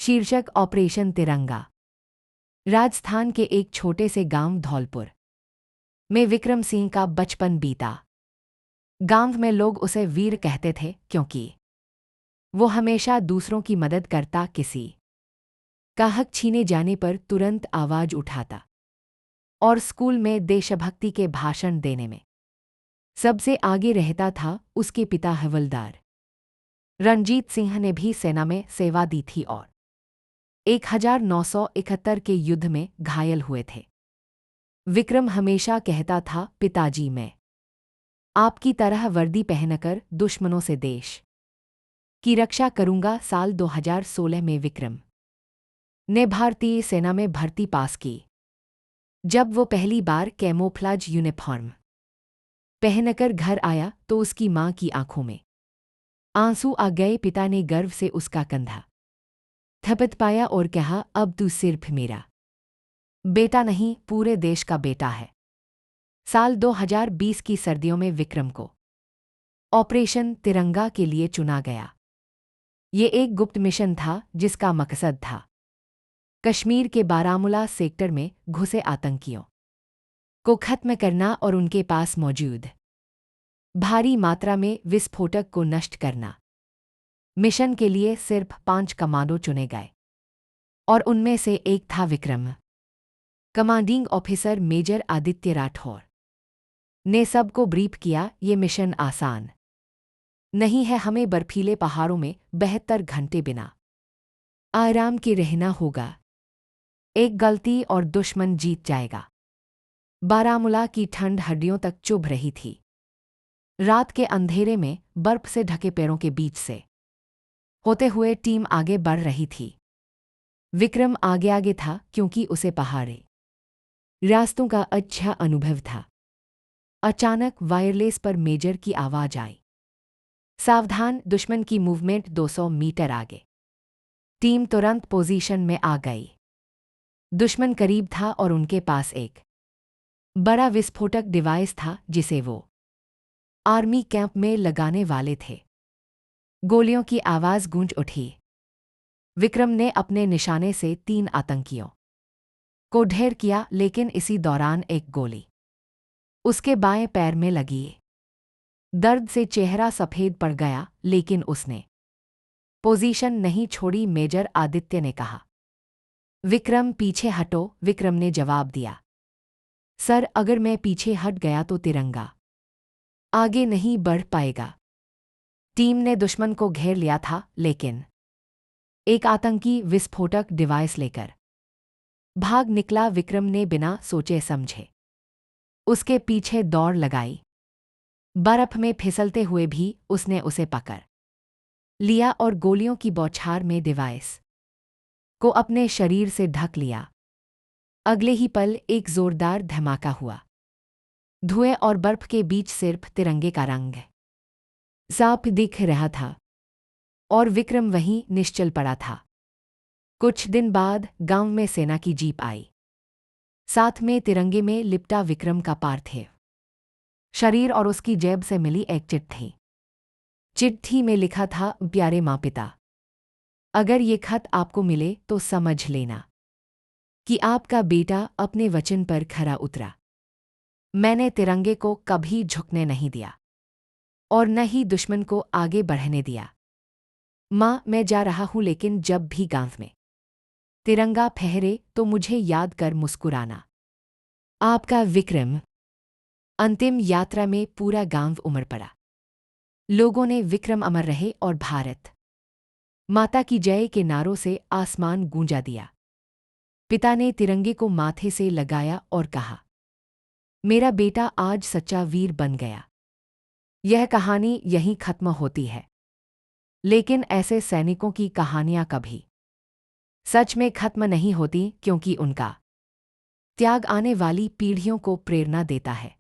शीर्षक ऑपरेशन तिरंगा। राजस्थान के एक छोटे से गांव धौलपुर में विक्रम सिंह का बचपन बीता। गांव में लोग उसे वीर कहते थे क्योंकि वो हमेशा दूसरों की मदद करता, किसी का हक छीने जाने पर तुरंत आवाज उठाता और स्कूल में देशभक्ति के भाषण देने में सबसे आगे रहता था। उसके पिता हवलदार रणजीत सिंह ने भी सेना में सेवा दी थी और 1971 के युद्ध में घायल हुए थे। विक्रम हमेशा कहता था, पिताजी, मैं आपकी तरह वर्दी पहनकर दुश्मनों से देश की रक्षा करूंगा। साल 2016 में विक्रम ने भारतीय सेना में भर्ती पास की। जब वो पहली बार कैमोफ्लेज यूनिफॉर्म पहनकर घर आया तो उसकी मां की आंखों में आंसू आ गए। पिता ने गर्व से उसका कंधा थपथ पाया और कहा, अब तू सिर्फ मेरा बेटा नहीं, पूरे देश का बेटा है। साल 2020 की सर्दियों में विक्रम को ऑपरेशन तिरंगा के लिए चुना गया। ये एक गुप्त मिशन था जिसका मकसद था कश्मीर के बारामूला सेक्टर में घुसे आतंकियों को खत्म करना और उनके पास मौजूद भारी मात्रा में विस्फोटक को नष्ट करना। मिशन के लिए सिर्फ 5 कमांडो चुने गए और उनमें से एक था Vikram. Commanding officer major Aditya Rathore ने सबको ब्रीफ किया, ये मिशन आसान नहीं है, हमें बर्फीले पहाड़ों में 72 घंटे बिना आराम के रहना होगा। एक गलती और दुश्मन जीत जाएगा। बारामूला की ठंड हड्डियों तक चुभ रही थी। रात के अंधेरे में बर्फ से ढके पैरों के बीच से होते हुए टीम आगे बढ़ रही थी। विक्रम आगे आगे था क्योंकि उसे पहाड़ी रास्तों का अच्छा अनुभव था। अचानक वायरलेस पर मेजर की आवाज आई, सावधान, दुश्मन की मूवमेंट 200 मीटर आगे। टीम तुरंत पोजीशन में आ गई। दुश्मन करीब था और उनके पास एक बड़ा विस्फोटक डिवाइस था जिसे वो आर्मी कैंप में लगाने वाले थे। गोलियों की आवाज गूंज उठी। विक्रम ने अपने निशाने से 3 आतंकियों को ढेर किया, लेकिन इसी दौरान एक गोली उसके बाएं पैर में लगी। दर्द से चेहरा सफेद पड़ गया, लेकिन उसने पोजीशन नहीं छोड़ी। मेजर आदित्य ने कहा, विक्रम पीछे हटो। विक्रम ने जवाब दिया, सर, अगर मैं पीछे हट गया तो तिरंगा आगे नहीं बढ़ पाएगा। टीम ने दुश्मन को घेर लिया था, लेकिन एक आतंकी विस्फोटक डिवाइस लेकर भाग निकला। विक्रम ने बिना सोचे समझे उसके पीछे दौड़ लगाई। बर्फ में फिसलते हुए भी उसने उसे पकड़ लिया और गोलियों की बौछार में डिवाइस को अपने शरीर से ढक लिया। अगले ही पल एक जोरदार धमाका हुआ। धुएं और बर्फ के बीच सिर्फ तिरंगे का रंग साफ दिख रहा था और विक्रम वहीं निश्चल पड़ा था। कुछ दिन बाद गांव में सेना की जीप आई। साथ में तिरंगे में लिपटा विक्रम का पार्थिव शरीर और उसकी जेब से मिली एक चिट्ठी। चिट्ठी में लिखा था, प्यारे माँ पिता, अगर ये खत आपको मिले तो समझ लेना कि आपका बेटा अपने वचन पर खरा उतरा। मैंने तिरंगे को कभी झुकने नहीं दिया और न ही दुश्मन को आगे बढ़ने दिया। माँ, मैं जा रहा हूँ, लेकिन जब भी गांव में तिरंगा फहरे तो मुझे याद कर मुस्कुराना। आपका विक्रम। अंतिम यात्रा में पूरा गांव उमड़ पड़ा। लोगों ने विक्रम अमर रहे और भारत माता की जय के नारों से आसमान गूंजा दिया। पिता ने तिरंगे को माथे से लगाया और कहा, मेरा बेटा आज सच्चा वीर बन गया। यह कहानी यहीं खत्म होती है, लेकिन ऐसे सैनिकों की कहानियां कभी सच में खत्म नहीं होती, क्योंकि उनका त्याग आने वाली पीढ़ियों को प्रेरणा देता है।